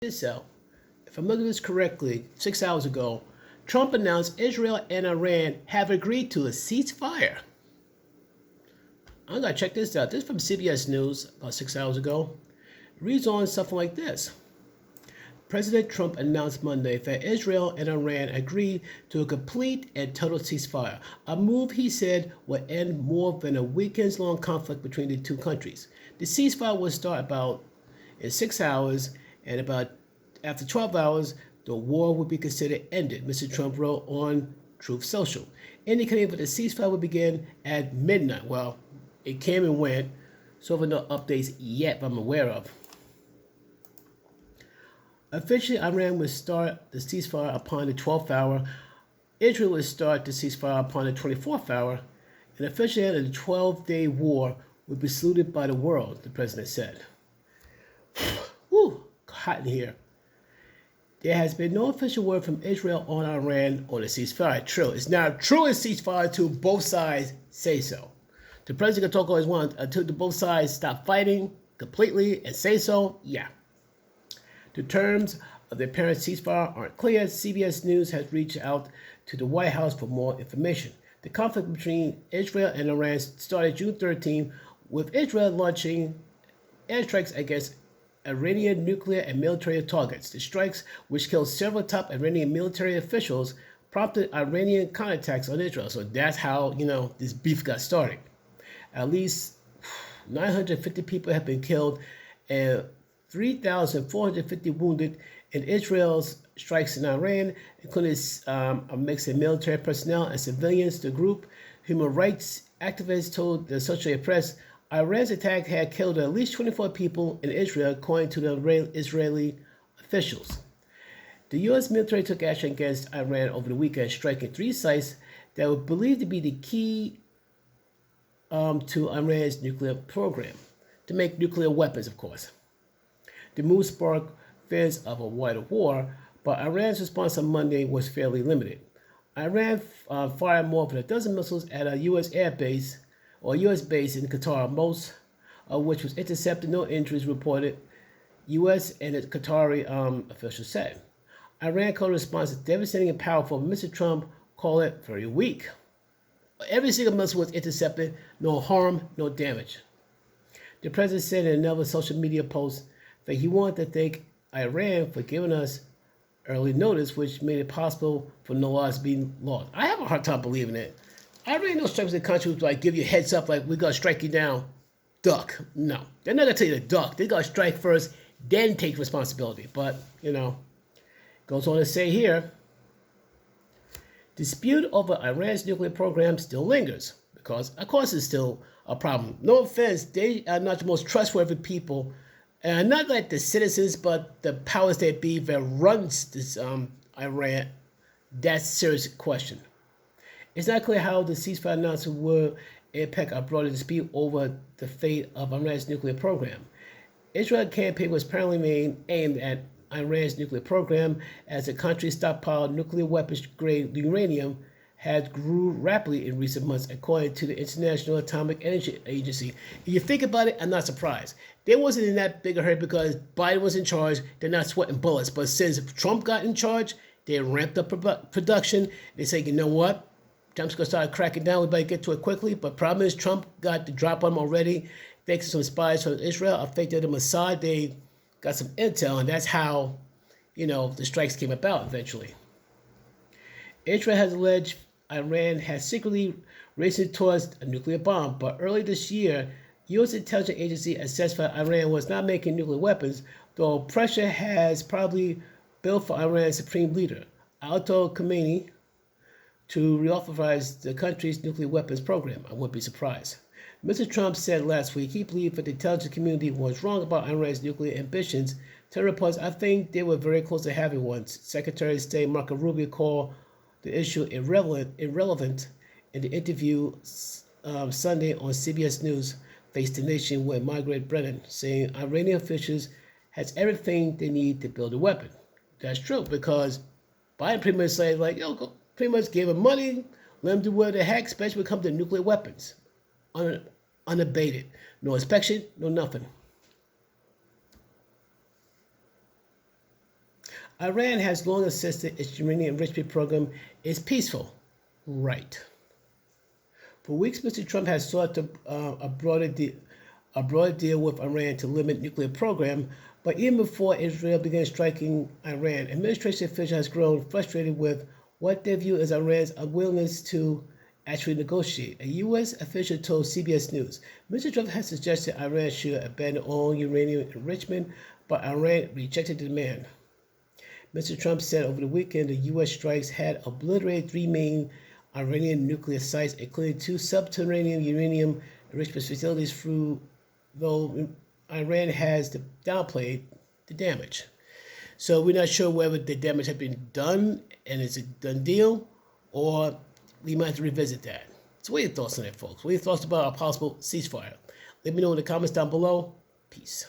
This out. If I'm looking at this correctly, 6 hours ago, Trump announced Israel and Iran have agreed to a ceasefire. I'm gonna check this out. This is from CBS News about 6 hours ago. It reads on something like this. President Trump announced Monday that Israel and Iran agreed to a complete and total ceasefire, a move he said would end more than a weekends-long conflict between the two countries. The ceasefire will start about in 6 hours, and about after 12 hours, the war would be considered ended, Mr. Trump wrote on Truth Social, indicating that the ceasefire would begin at midnight. Well, it came and went, so there are no updates yet that I'm aware of. Officially, Iran would start the ceasefire upon the 12th hour. Israel would start the ceasefire upon the 24th hour. And officially, the 12-day war would be saluted by the world, the president said. Whew, hot in here. There has been no official word from Israel on Iran on a ceasefire. True. It's now true a ceasefire until both sides say so. The president can talk all he wants until both sides stop fighting completely and say so. Yeah. The terms of the apparent ceasefire aren't clear. CBS News has reached out to the White House for more information. The conflict between Israel and Iran started June 13 with Israel launching airstrikes against Iranian nuclear and military targets. The strikes, which killed several top Iranian military officials, prompted Iranian counterattacks on Israel. So that's how, this beef got started. At least 950 people have been killed and 3,450 wounded in Israel's strikes in Iran, including a mix of military personnel and civilians. The group, human rights activists, told the Associated Press Iran's attack had killed at least 24 people in Israel, according to the Israeli officials. The U.S. military took action against Iran over the weekend, striking 3 sites that were believed to be the key to Iran's nuclear program, to make nuclear weapons, of course. The move sparked fears of a wider war, but Iran's response on Monday was fairly limited. Iran fired more than a dozen missiles at a U.S. air base or U.S. base in Qatar, most of which was intercepted. No injuries reported, U.S. and its Qatari officials said. Iran called the response devastating and powerful. Mr. Trump called it very weak. Every single missile was intercepted, no harm, no damage. The president said in another social media post that he wanted to thank Iran for giving us early notice, which made it possible for no lives being lost. I have a hard time believing it. I really know strikes in the country would give you a heads up, like, we're going to strike you down, duck. No, they're not going to tell you to duck. They're going to strike first, then take responsibility. But, goes on to say here, dispute over Iran's nuclear program still lingers because, of course, it's still a problem. No offense, they are not the most trustworthy people, and not like the citizens, but the powers that be that runs this Iran. That's a serious question. It's not clear how the ceasefire announcement will impact a broader dispute over the fate of Iran's nuclear program. Israel's campaign was apparently aimed at Iran's nuclear program as the country's stockpiled nuclear weapons-grade uranium had grew rapidly in recent months, according to the International Atomic Energy Agency. If you think about it, I'm not surprised. They wasn't in that big a hurry because Biden was in charge. They're not sweating bullets. But since Trump got in charge, they ramped up production. They say, you know what? Trump's going to start cracking down. We better get to it quickly. But problem is, Trump got the drop on him already. Thanks to some spies from Israel. I think that the Mossad, they got some intel, and that's how, the strikes came about eventually. Israel has alleged Iran has secretly racing towards a nuclear bomb, but early this year, U.S. intelligence agency assessed that Iran was not making nuclear weapons, though pressure has probably built for Iran's supreme leader, Ayatollah Khamenei, to reauthorize the country's nuclear weapons program. I wouldn't be surprised. Mr. Trump said last week he believed that the intelligence community was wrong about Iran's nuclear ambitions. To reports, I think they were very close to having one. Secretary of State Marco Rubio called the issue irrelevant in the interview Sunday on CBS News, Face the Nation with Margaret Brennan, saying Iranian officials has everything they need to build a weapon. That's true, because Biden pretty much said, pretty much gave them money, let them do what the heck, especially when it comes to nuclear weapons. Unabated. No inspection, no nothing. Iran has long insisted its uranium enrichment program is peaceful. Right. For weeks, Mr. Trump has sought a broader deal with Iran to limit nuclear program, but even before Israel began striking Iran, administration officials has grown frustrated with what they view as Iran's unwillingness to actually negotiate. A U.S. official told CBS News, Mr. Trump has suggested Iran should abandon all uranium enrichment, but Iran rejected the demand. Mr. Trump said over the weekend the U.S. strikes had obliterated 3 main Iranian nuclear sites, including 2 subterranean uranium enrichment facilities, though Iran has downplayed the damage. So we're not sure whether the damage has been done and it's a done deal, or we might have to revisit that. So what are your thoughts on that, folks? What are your thoughts about a possible ceasefire? Let me know in the comments down below. Peace.